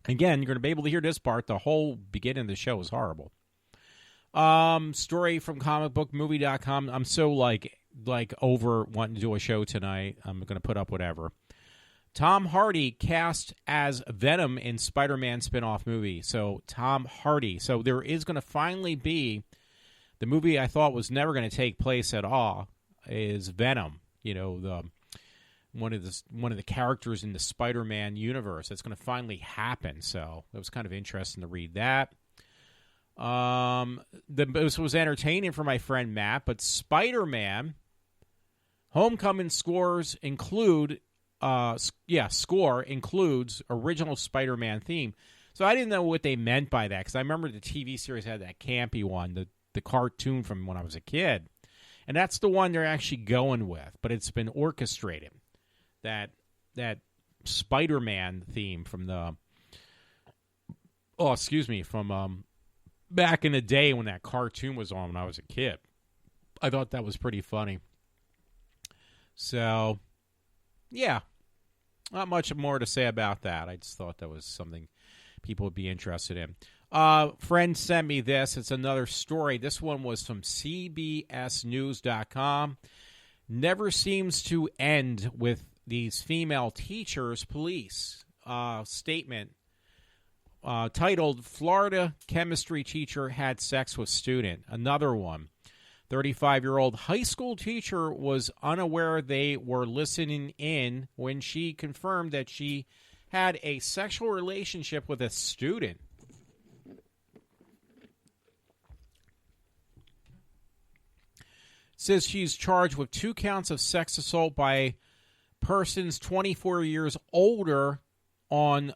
Again, you're going to be able to hear this part. The whole beginning of the show is horrible. Story from comicbookmovie.com. I'm so like over wanting to do a show tonight. I'm going to put up whatever. Tom Hardy cast as Venom in Spider-Man spinoff movie. So Tom Hardy. So there is going to finally be the movie I thought was never going to take place at all is Venom. You know, one of the characters in the Spider-Man universe. That's going to finally happen. So it was kind of interesting to read that. This was entertaining for my friend Matt, but Spider-Man Homecoming scores includes original Spider-Man theme. So I didn't know what they meant by that because I remember the TV series had that campy one, the cartoon from when I was a kid. And that's the one they're actually going with, but it's been orchestrated. That Spider-Man theme from from back in the day when that cartoon was on when I was a kid. I thought that was pretty funny. So, yeah. Not much more to say about that. I just thought that was something people would be interested in. Friend sent me this. It's another story. This one was from CBSNews.com. Never seems to end with these female teachers police statement titled Florida Chemistry Teacher Had Sex with Student. Another one. 35-year-old high school teacher was unaware they were listening in when she confirmed that she had a sexual relationship with a student. Says she's charged with 2 counts of sex assault by persons 24 years older on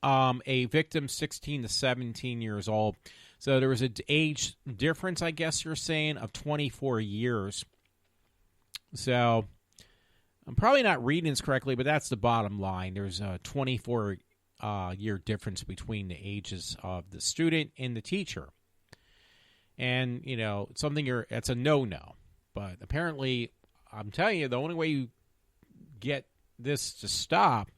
a victim 16 to 17 years old. So there was an age difference, I guess you're saying, of 24 years. So I'm probably not reading this correctly, but that's the bottom line. There's a 24-year difference between the ages of the student and the teacher. And, you know, it's a no-no. But apparently, I'm telling you, the only way you get this to stop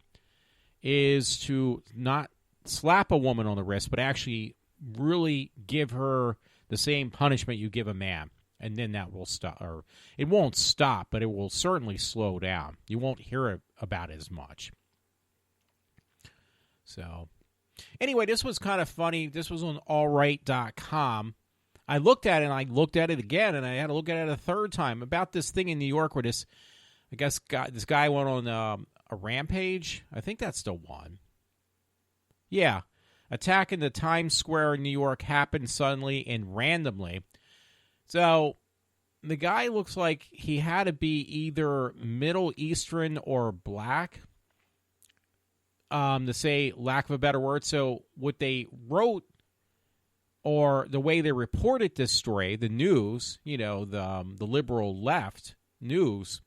is to not slap a woman on the wrist, but actually really give her the same punishment you give a man. And then that will stop. Or it won't stop, but it will certainly slow down. You won't hear about it as much. So, anyway, this was kind of funny. This was on allright.com. I looked at it, and I looked at it again, and I had to look at it a third time about this thing in New York where this guy went on a rampage. I think that's the one. Yeah. Attack in the Times Square in New York happened suddenly and randomly. So the guy looks like he had to be either Middle Eastern or black, to say lack of a better word. So what they wrote or the way they reported this story, the news, you know, the liberal left news,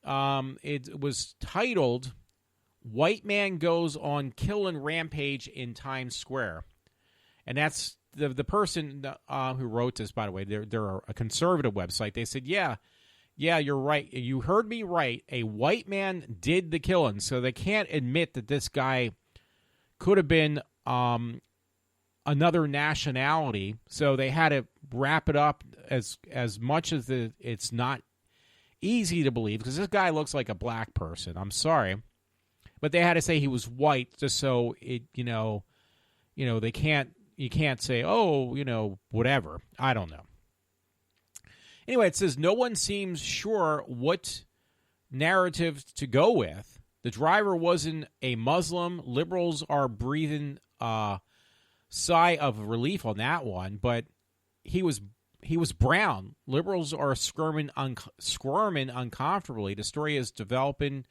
it was titled, White Man Goes on Killing Rampage in Times Square. And that's the person who wrote this, by the way. They're a conservative website. They said, yeah, you're right. You heard me right. A white man did the killing. So they can't admit that this guy could have been another nationality. So they had to wrap it up as much as it's not easy to believe, because this guy looks like a black person. I'm sorry. But they had to say he was white just so it, you know, you can't say, oh, whatever. I don't know. Anyway, it says no one seems sure what narrative to go with. The driver wasn't a Muslim. Liberals are breathing a sigh of relief on that one, but he was brown. Liberals are squirming uncomfortably. The story is developing,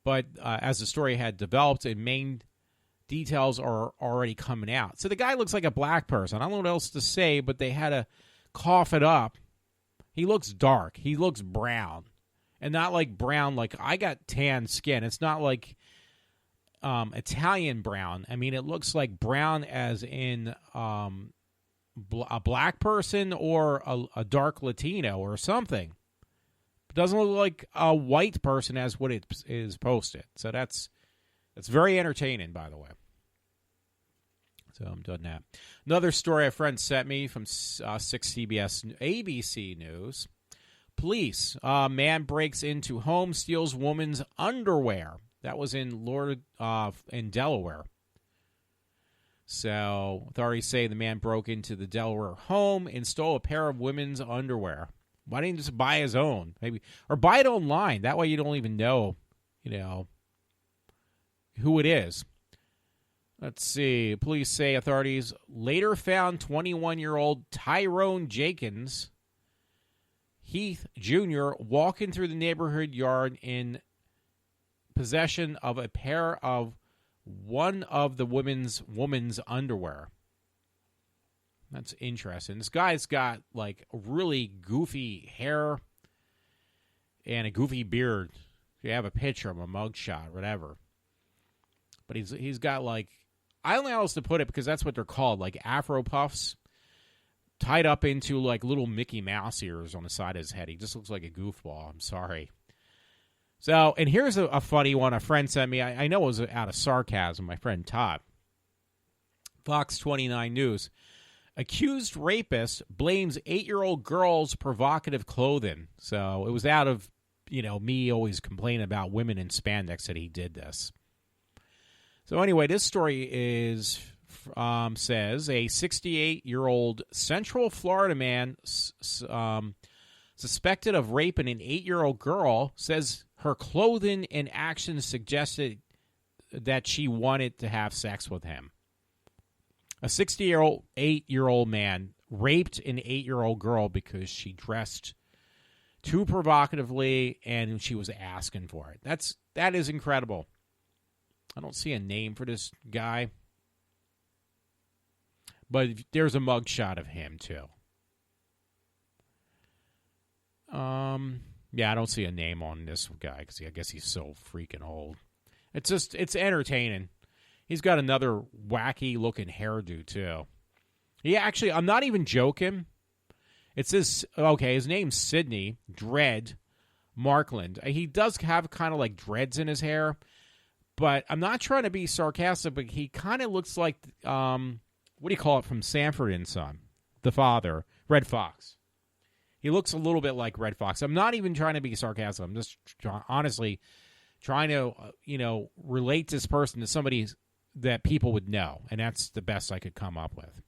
but as the story had developed, and main details are already coming out. So the guy looks like a black person. I don't know what else to say, but they had to cough it up. He looks dark. He looks brown. And not like brown, like I got tan skin. It's not like Italian brown. I mean, it looks like brown as in a black person or a dark Latino or something. It doesn't look like a white person as what it is posted. So that's very entertaining, by the way. So I'm done that. Another story a friend sent me from 6 CBS ABC News. Police. Man breaks into home, steals woman's underwear. That was in Delaware. So authorities say the man broke into the Delaware home and stole a pair of women's underwear. Why didn't he just buy his own? Maybe, or buy it online. That way you don't even know, who it is. Let's see. Police say authorities later found 21-year-old Tyrone Jenkins Heath Jr. walking through the neighborhood yard in possession of a pair of one of the woman's underwear. That's interesting. This guy's got like really goofy hair and a goofy beard. If you have a picture of him, a mugshot, whatever. But he's got like, I don't know how else to put it because that's what they're called, like Afro puffs. Tied up into like little Mickey Mouse ears on the side of his head. He just looks like a goofball. I'm sorry. So, and here's a funny one a friend sent me. I know it was out of sarcasm. My friend Todd. Fox 29 News. Accused rapist blames 8-year-old girl's provocative clothing. So it was out of, me always complaining about women in spandex that he did this. So anyway, this story is... says a 68-year-old Central Florida man suspected of raping an 8-year-old girl says her clothing and actions suggested that she wanted to have sex with him. A 8-year-old man raped an 8-year-old girl because she dressed too provocatively and she was asking for it. That is incredible. I don't see a name for this guy. But there's a mugshot of him, too. Yeah, I don't see a name on this guy because I guess he's so freaking old. It's entertaining. He's got another wacky-looking hairdo, too. I'm not even joking. It says, his name's Sidney Dredd Markland. He does have kind of like dreads in his hair, but I'm not trying to be sarcastic, but he kind of looks like... what do you call it from Sanford and Son? The father, Red Fox. He looks a little bit like Red Fox. I'm not even trying to be sarcastic. I'm just honestly trying to, relate this person to somebody that people would know. And that's the best I could come up with.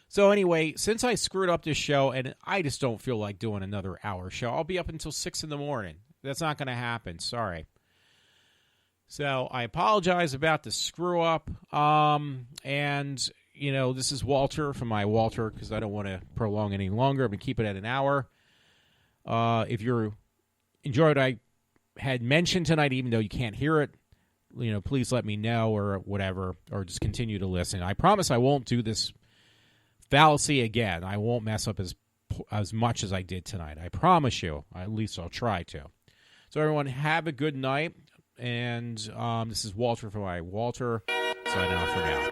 So anyway, since I screwed up this show and I just don't feel like doing another hour show, I'll be up until 6 in the morning. That's not going to happen. Sorry. So I apologize about the screw up. And, this is Walter from iWalter because I don't want to prolong any longer. I'm going to keep it at an hour. If you enjoyed what I had mentioned tonight, even though you can't hear it, please let me know or whatever, or just continue to listen. I promise I won't do this fallacy again. I won't mess up as much as I did tonight. I promise you. At least I'll try to. So everyone, have a good night. And this is Walter from iWalter. Signing off for now.